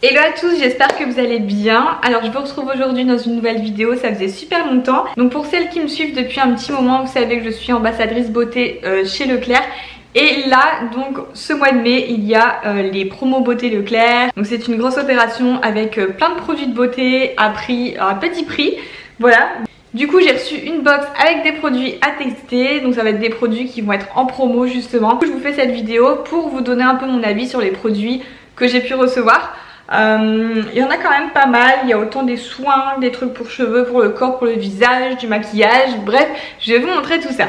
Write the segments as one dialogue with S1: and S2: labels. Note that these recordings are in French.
S1: Hello à tous, j'espère que vous allez bien. Alors je vous retrouve aujourd'hui dans une nouvelle vidéo, ça faisait super longtemps. Donc pour celles qui me suivent depuis un petit moment, vous savez que je suis ambassadrice beauté chez Leclerc. Et là, donc ce mois de mai, il y a les promos beauté Leclerc. Donc c'est une grosse opération avec plein de produits de beauté à petit prix. Voilà. Du coup j'ai reçu une box avec des produits à tester. Donc ça va être des produits qui vont être en promo justement. Je vous fais cette vidéo pour vous donner un peu mon avis sur les produits que j'ai pu recevoir. Il y en a quand même pas mal, il y a autant des soins, des trucs pour cheveux, pour le corps, pour le visage, du maquillage, bref, je vais vous montrer tout ça.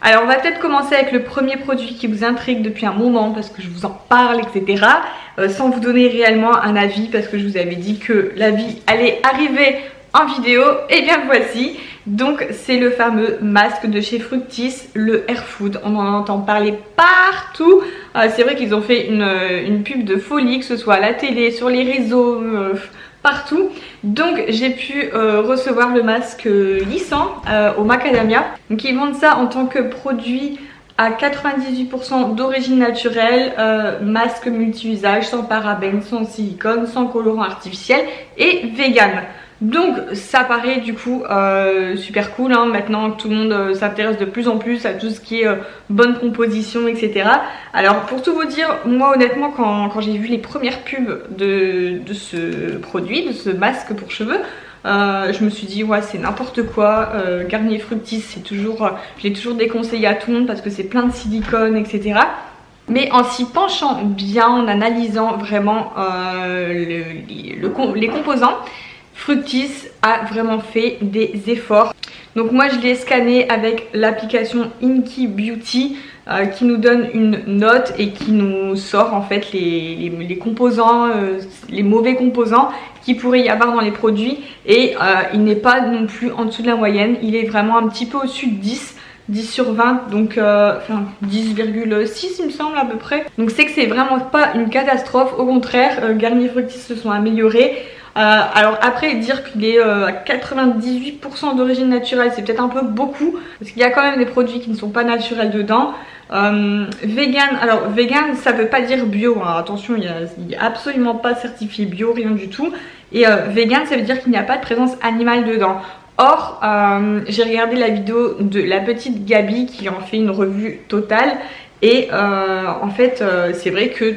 S1: Alors on va peut-être commencer avec le premier produit qui vous intrigue depuis un moment parce que je vous en parle, etc. Sans vous donner réellement un avis parce que je vous avais dit que l'avis allait arriver en vidéo, et bien voici. Donc c'est le fameux masque de chez Fructis, le Hair Food. On en entend parler partout. C'est vrai qu'ils ont fait une pub de folie, que ce soit à la télé, sur les réseaux, partout. Donc j'ai pu recevoir le masque lissant au macadamia. Donc ils vendent ça en tant que produit à 98% d'origine naturelle, masque multi-usage, sans parabènes, sans silicone, sans colorant artificiel et vegan. Donc ça paraît du coup super cool hein, maintenant que tout le monde s'intéresse de plus en plus à tout ce qui est bonne composition, etc. Alors pour tout vous dire, moi honnêtement quand j'ai vu les premières pubs de ce produit, de ce masque pour cheveux, je me suis dit ouais c'est n'importe quoi. Garnier Fructis c'est toujours, je l'ai toujours déconseillé à tout le monde parce que c'est plein de silicone, etc. Mais en s'y penchant bien, en analysant vraiment les composants, Fructis a vraiment fait des efforts. Donc moi je l'ai scanné avec l'application Inky Beauty qui nous donne une note et qui nous sort en fait les composants, les mauvais composants qu'il pourrait y avoir dans les produits. Et il n'est pas non plus en dessous de la moyenne, il est vraiment un petit peu au-dessus de 10 sur 20, donc enfin 10,6 il me semble à peu près. Donc c'est que c'est vraiment pas une catastrophe, au contraire, Garnier Fructis se sont améliorés. Alors après dire qu'il est à 98% d'origine naturelle c'est peut-être un peu beaucoup parce qu'il y a quand même des produits qui ne sont pas naturels dedans. Vegan, alors vegan ça veut pas dire bio hein. Attention il est absolument pas certifié bio, rien du tout. Et vegan ça veut dire qu'il n'y a pas de présence animale dedans. Or j'ai regardé la vidéo de la petite Gabi qui en fait une revue totale et en fait c'est vrai que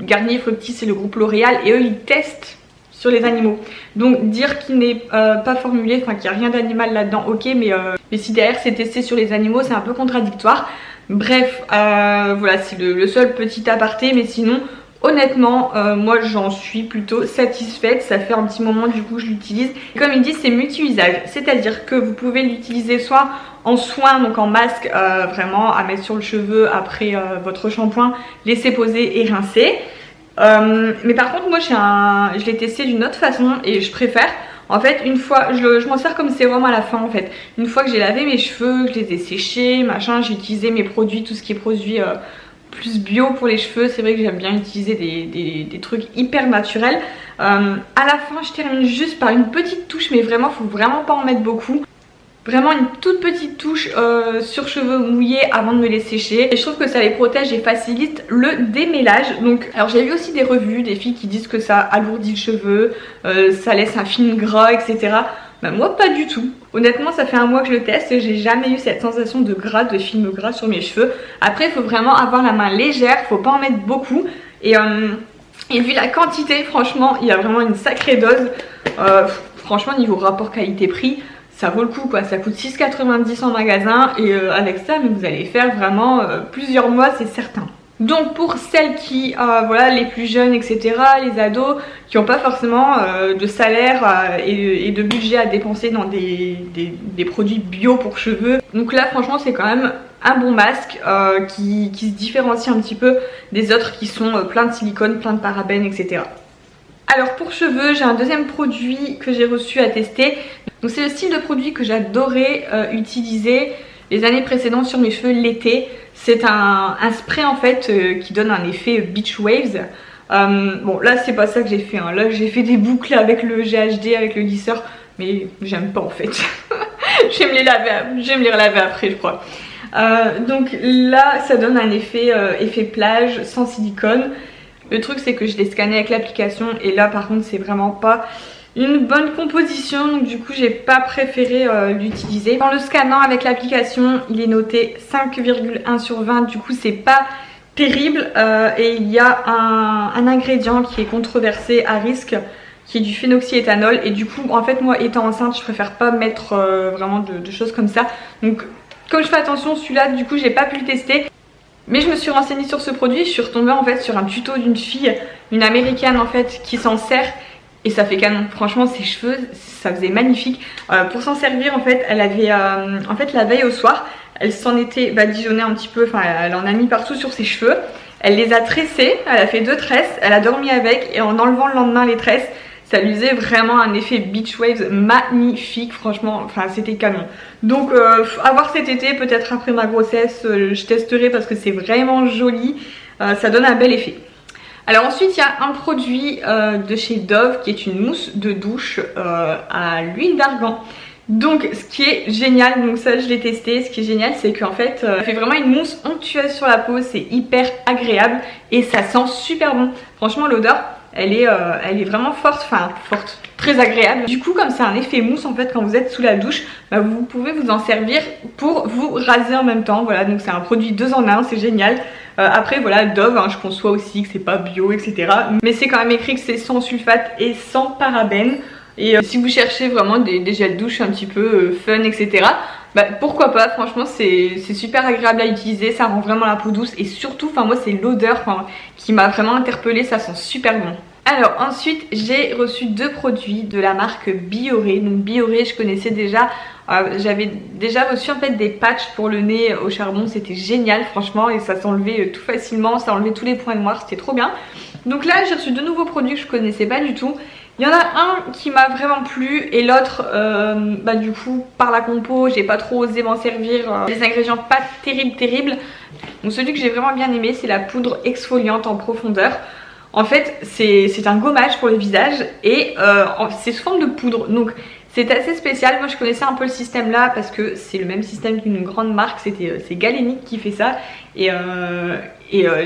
S1: Garnier Fructis c'est le groupe L'Oréal et eux ils testent sur les animaux. Donc dire qu'il n'est pas formulé, enfin qu'il n'y a rien d'animal là-dedans, ok, mais si derrière c'est testé sur les animaux, c'est un peu contradictoire. Bref, voilà, c'est le seul petit aparté, mais sinon, honnêtement, moi j'en suis plutôt satisfaite. Ça fait un petit moment du coup que je l'utilise. Comme ils disent, c'est multi-usage, c'est-à-dire que vous pouvez l'utiliser soit en soin, donc en masque, vraiment à mettre sur le cheveu après votre shampoing, laisser poser et rincer. Mais par contre moi je l'ai testé d'une autre façon et je préfère en fait une fois, je m'en sers comme sérum à la fin en fait. Une fois que j'ai lavé mes cheveux, que je les ai séchés, machin, j'ai utilisé mes produits, tout ce qui est produit plus bio pour les cheveux. C'est vrai que j'aime bien utiliser des trucs hyper naturels. À la fin je termine juste par une petite touche, mais vraiment faut vraiment pas en mettre beaucoup. Vraiment une toute petite touche sur cheveux mouillés avant de me les sécher. Et je trouve que ça les protège et facilite le démêlage. Donc, alors j'ai vu aussi des revues, des filles qui disent que ça alourdit le cheveu, ça laisse un film gras, etc. Bah moi pas du tout. Honnêtement ça fait un mois que je le teste et j'ai jamais eu cette sensation de gras, de film gras sur mes cheveux. Après il faut vraiment avoir la main légère, faut pas en mettre beaucoup. Et vu la quantité, franchement il y a vraiment une sacrée dose. Franchement niveau rapport qualité-prix, ça vaut le coup quoi, ça coûte 6,90 en magasin et avec ça mais vous allez faire vraiment plusieurs mois c'est certain. Donc pour celles qui, voilà, les plus jeunes etc, les ados qui n'ont pas forcément de salaire et de budget à dépenser dans des produits bio pour cheveux, donc là franchement c'est quand même un bon masque qui se différencie un petit peu des autres qui sont plein de silicone, plein de parabènes, etc. Alors pour cheveux, j'ai un deuxième produit que j'ai reçu à tester. Donc c'est le style de produit que j'adorais utiliser les années précédentes sur mes cheveux l'été. C'est un spray en fait qui donne un effet beach waves. Bon là c'est pas ça que j'ai fait hein. Là j'ai fait des boucles avec le GHD, avec le lisseur, mais j'aime pas en fait. Je vais me les relaver après je crois. Donc là ça donne un effet plage sans silicone. Le truc c'est que je l'ai scanné avec l'application et là par contre c'est vraiment pas une bonne composition, donc du coup j'ai pas préféré l'utiliser. En le scannant avec l'application, il est noté 5,1 sur 20, du coup c'est pas terrible. Et il y a un ingrédient qui est controversé à risque, qui est du phénoxyéthanol, et du coup en fait moi étant enceinte je préfère pas mettre vraiment de choses comme ça. Donc comme je fais attention, celui-là du coup j'ai pas pu le tester. Mais je me suis renseignée sur ce produit, je suis retombée en fait sur un tuto d'une fille, une américaine en fait, qui s'en sert. Et ça fait canon, franchement ses cheveux ça faisait magnifique. Pour s'en servir en fait elle avait en fait la veille au soir elle s'en était badigeonnée un petit peu, enfin elle en a mis partout sur ses cheveux. Elle les a tressés, elle a fait 2 tresses, elle a dormi avec et en enlevant le lendemain les tresses, ça lui faisait vraiment un effet beach waves magnifique, franchement, enfin c'était canon. Donc à voir cet été, peut-être après ma grossesse, je testerai parce que c'est vraiment joli, ça donne un bel effet. Alors ensuite il y a un produit de chez Dove qui est une mousse de douche à l'huile d'argan. Donc ce qui est génial, donc ça je l'ai testé, ce qui est génial c'est qu'en fait ça fait vraiment une mousse onctueuse sur la peau, c'est hyper agréable et ça sent super bon. Franchement l'odeur elle est vraiment forte, enfin forte, très agréable. Du coup comme c'est un effet mousse en fait quand vous êtes sous la douche, bah, vous pouvez vous en servir pour vous raser en même temps. Voilà, donc c'est un produit 2 en 1, c'est génial. Après voilà Dove, hein, je conçois aussi que c'est pas bio etc. Mais c'est quand même écrit que c'est sans sulfate et sans parabènes. Et si vous cherchez vraiment des gels douche un petit peu fun etc, bah, pourquoi pas, franchement c'est super agréable à utiliser, ça rend vraiment la peau douce. Et surtout, enfin moi c'est l'odeur qui m'a vraiment interpellée, ça sent super bon. Alors ensuite j'ai reçu 2 produits de la marque Bioré. Donc Bioré je connaissais déjà, j'avais déjà reçu en fait des patchs pour le nez au charbon, c'était génial franchement et ça s'enlevait tout facilement, ça enlevait tous les points noirs, c'était trop bien. Donc là j'ai reçu 2 nouveaux produits que je connaissais pas du tout. Il y en a un qui m'a vraiment plu et l'autre bah du coup par la compo j'ai pas trop osé m'en servir, les ingrédients pas terribles. Donc celui que j'ai vraiment bien aimé c'est la poudre exfoliante en profondeur. En fait c'est un gommage pour le visage et c'est sous forme de poudre, donc c'est assez spécial. Moi je connaissais un peu le système là parce que c'est le même système qu'une grande marque, c'est Galénic qui fait ça et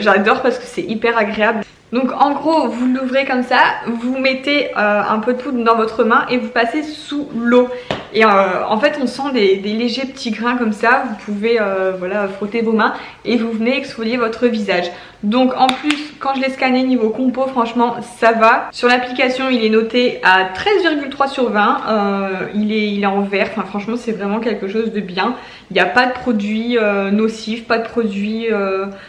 S1: j'adore parce que c'est hyper agréable. Donc en gros vous l'ouvrez comme ça, vous mettez un peu de poudre dans votre main et vous passez sous l'eau. Et en fait on sent des légers petits grains comme ça, vous pouvez voilà, frotter vos mains et vous venez exfolier votre visage. Donc en plus quand je l'ai scanné niveau compo franchement ça va. Sur l'application il est noté à 13,3 sur 20, il est en vert, enfin franchement c'est vraiment quelque chose de bien. Il n'y a pas de produits nocifs, pas de produits...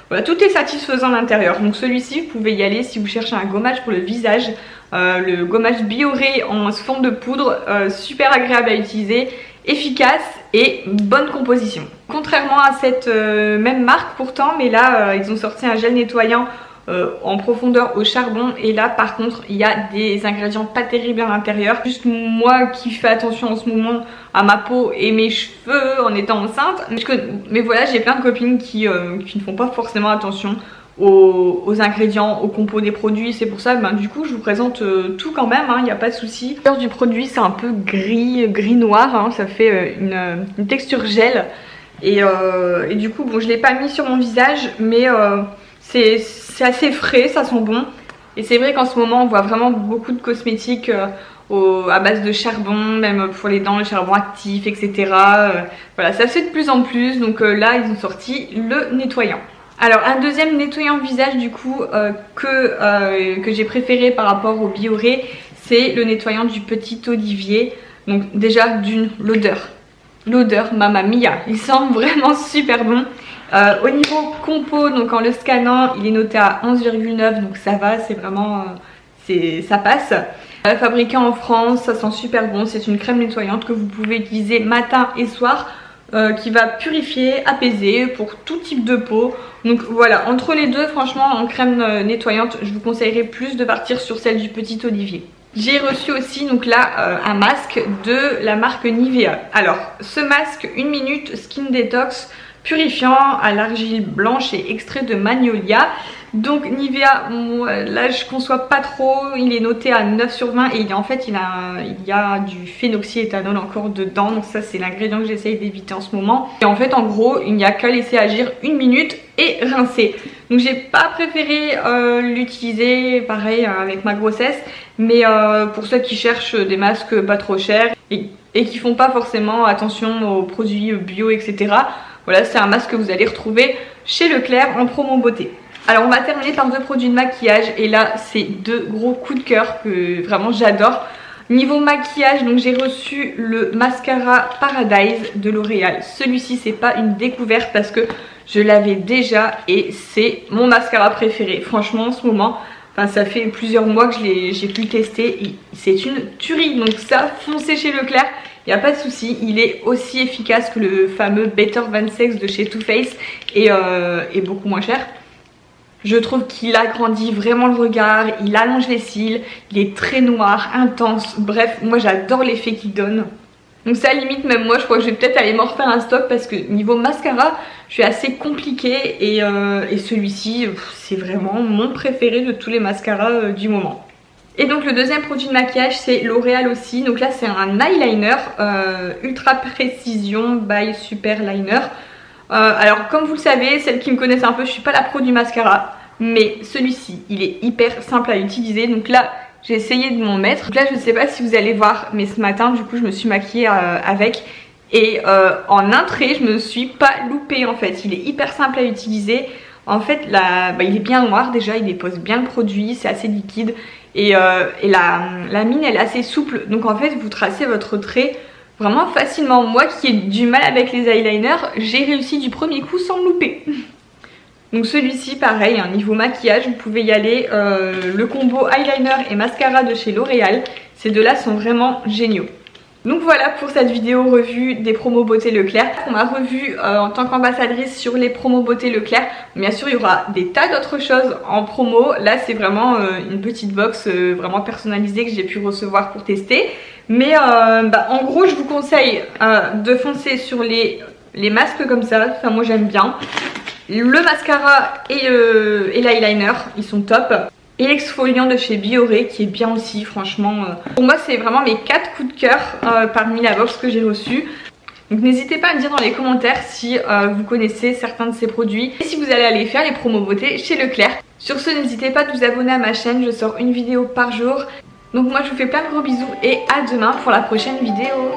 S1: voilà, tout est satisfaisant à l'intérieur. Donc celui-ci vous pouvez y aller si vous cherchez un gommage pour le visage. Le gommage Bioré en forme de poudre, super agréable à utiliser, efficace et bonne composition. Contrairement à cette même marque pourtant, mais là ils ont sorti un gel nettoyant en profondeur au charbon et là par contre il y a des ingrédients pas terribles à l'intérieur. Juste moi qui fais attention en ce moment à ma peau et mes cheveux en étant enceinte, mais voilà j'ai plein de copines qui ne font pas forcément attention aux ingrédients, aux compos des produits. C'est pour ça ben, du coup je vous présente tout quand même, il n'y a pas de souci. La couleur du produit c'est un peu gris noir, hein, ça fait une texture gel et du coup bon je l'ai pas mis sur mon visage mais c'est assez frais, ça sent bon. Et c'est vrai qu'en ce moment on voit vraiment beaucoup de cosmétiques à base de charbon, même pour les dents le charbon actif etc. Voilà, ça se fait de plus en plus, donc là ils ont sorti le nettoyant. Alors un deuxième nettoyant visage du coup que j'ai préféré par rapport au Bioré, c'est le nettoyant du Petit Olivier. Donc déjà l'odeur Mamma Mia, il sent vraiment super bon. Au niveau compo, donc en le scannant il est noté à 11,9, donc ça va, c'est vraiment ça passe. Fabriqué en France, ça sent super bon, c'est une crème nettoyante que vous pouvez utiliser matin et soir. Qui va purifier, apaiser pour tout type de peau. Donc voilà, entre les deux franchement en crème nettoyante je vous conseillerais plus de partir sur celle du Petit Olivier. J'ai reçu aussi donc là un masque de la marque Nivea. Alors ce masque 1 minute skin detox purifiant à l'argile blanche et extrait de magnolia. Donc Nivea, là je conçois pas trop, il est noté à 9 sur 20 et en fait il y a du phénoxyéthanol encore dedans, donc ça c'est l'ingrédient que j'essaye d'éviter en ce moment. Et en fait en gros il n'y a qu'à laisser agir 1 minute et rincer. Donc j'ai pas préféré l'utiliser pareil avec ma grossesse, mais pour ceux qui cherchent des masques pas trop chers et qui font pas forcément attention aux produits bio, etc. Voilà, c'est un masque que vous allez retrouver chez Leclerc en promo beauté. Alors on va terminer par 2 produits de maquillage et là c'est 2 gros coups de cœur que vraiment j'adore. Niveau maquillage, donc j'ai reçu le mascara Paradise de L'Oréal. Celui-ci c'est pas une découverte parce que je l'avais déjà et c'est mon mascara préféré. Franchement en ce moment, enfin ça fait plusieurs mois que j'ai pu le tester et c'est une tuerie. Donc ça, foncez chez Leclerc, il n'y a pas de souci. Il est aussi efficace que le fameux Better Than Sex de chez Too Faced et beaucoup moins cher. Je trouve qu'il agrandit vraiment le regard, il allonge les cils, il est très noir, intense. Bref, moi j'adore l'effet qu'il donne. Donc ça limite même moi je crois que je vais peut-être aller m'en refaire un stock parce que niveau mascara je suis assez compliquée et celui-ci c'est vraiment mon préféré de tous les mascaras du moment. Et donc le deuxième produit de maquillage c'est L'Oréal aussi. Donc là c'est un eyeliner Ultra Précision by Super Liner. Alors comme vous le savez, celles qui me connaissent un peu, je suis pas la pro du mascara, mais celui-ci il est hyper simple à utiliser. Donc là j'ai essayé de m'en mettre. Donc là je ne sais pas si vous allez voir, mais ce matin du coup je me suis maquillée avec et en un trait je me suis pas loupée en fait. Il est hyper simple à utiliser. En fait il est bien noir déjà, il dépose bien le produit, c'est assez liquide et la mine elle est assez souple. Donc en fait vous tracez votre trait vraiment facilement. Moi qui ai du mal avec les eyeliners, j'ai réussi du premier coup sans me louper. Donc celui-ci pareil, niveau maquillage vous pouvez y aller. Le combo eyeliner et mascara de chez L'Oréal, ces deux là sont vraiment géniaux. Donc voilà pour cette vidéo revue des promos beauté Leclerc. On m'a revue en tant qu'ambassadrice sur les promos beauté Leclerc. Bien sûr il y aura des tas d'autres choses en promo. Là c'est vraiment une petite box vraiment personnalisée que j'ai pu recevoir pour tester. Mais en gros je vous conseille de foncer sur les masques comme ça. Enfin moi j'aime bien. Le mascara et l'eyeliner ils sont top. Et l'exfoliant de chez Bioré qui est bien aussi franchement. Pour moi c'est vraiment mes 4 coups de cœur parmi la box que j'ai reçue. Donc n'hésitez pas à me dire dans les commentaires si vous connaissez certains de ces produits et si vous allez aller faire les promos beauté chez Leclerc. Sur ce n'hésitez pas à vous abonner à ma chaîne, je sors une vidéo par jour. Donc moi je vous fais plein de gros bisous et à demain pour la prochaine vidéo.